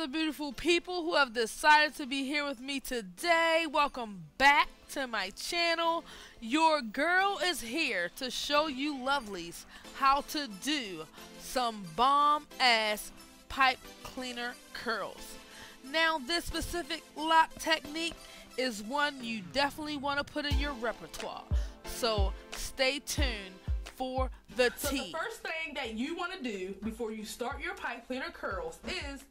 the beautiful people who have decided to be here with me today. Welcome back to my channel. Your girl is here to show you lovelies how to do some bomb ass pipe cleaner curls. Now this specific lock technique is one you definitely want to put in your repertoire. So stay tuned for the tea. So the first thing that you want to do before you start your pipe cleaner curls is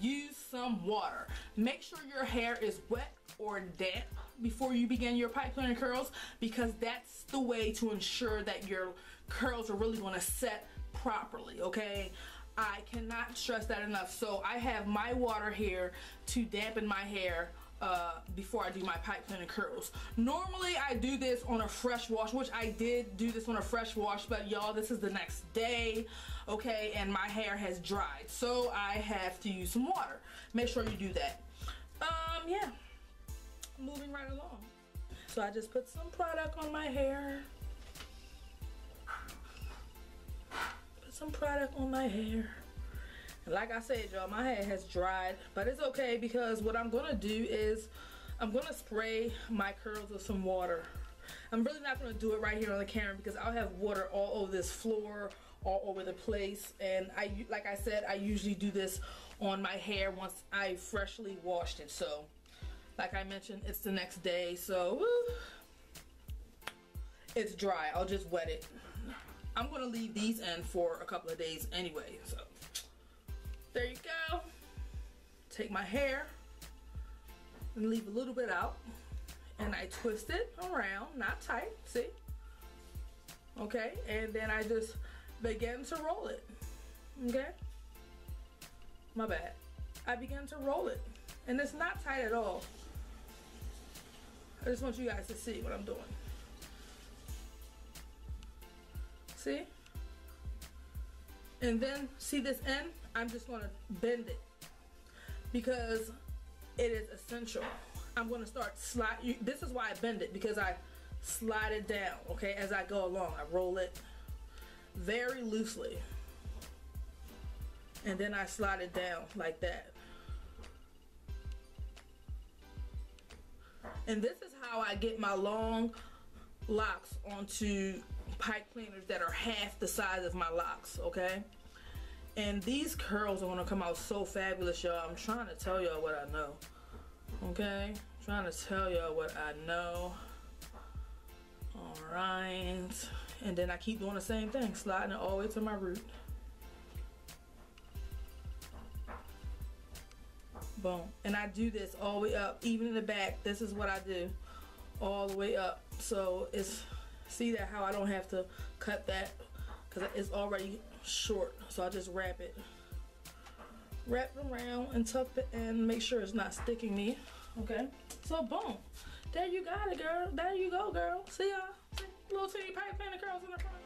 use some water. Make sure your hair is wet or damp before you begin your pipe cleaner curls, because that's the way to ensure that your curls are really going to set properly, okay? I cannot stress that enough. So I have my water here to dampen my hair before I do my pipe cleaner curls. Normally I do this on a fresh wash, which I did do this on a fresh wash, but y'all, this is the next day, okay, and my hair has dried, so I have to use some water. Make sure you do that. Yeah, moving right along. So I just put some product on my hair. Put some product on my hair. And like I said, y'all, my hair has dried, but it's okay, because what I'm gonna do is I'm gonna spray my curls with some water. I'm really not gonna do it right here on the camera because I'll have water all over this floor, all over the place. And like I said, I usually do this on my hair once I freshly washed it. So like I mentioned, it's the next day, so woo, it's dry. I'll just wet it. I'm gonna leave these in for a couple of days anyway, so there you go. Take my hair and leave a little bit out, and I twist it around, not tight, see? Okay, and then I just begin to roll it, okay? My bad. I begin to roll it, and it's not tight at all. I just want you guys to see what I'm doing. See? And then, see this end? I'm just gonna bend it because it is essential. I'm gonna start slide. This is why I bend it, because I slide it down, okay, as I go along. I roll it very loosely, and then I slide it down like that. And this is how I get my long locks onto pipe cleaners that are half the size of my locks, okay? And these curls are gonna come out so fabulous, y'all. I'm trying to tell y'all what I know, okay? I'm trying to tell y'all what I know. All right, and then I keep doing the same thing, sliding it all the way to my root. Boom. And I do this all the way up, even in the back. This is what I do, all the way up. So it's, see that how I don't have to cut that because it's already short. So I just wrap it around and tuck it in, make sure it's not sticking me, okay? So boom, there you got it, girl. There you go, girl. See y'all? Little teeny pipe cleaner curls in the front.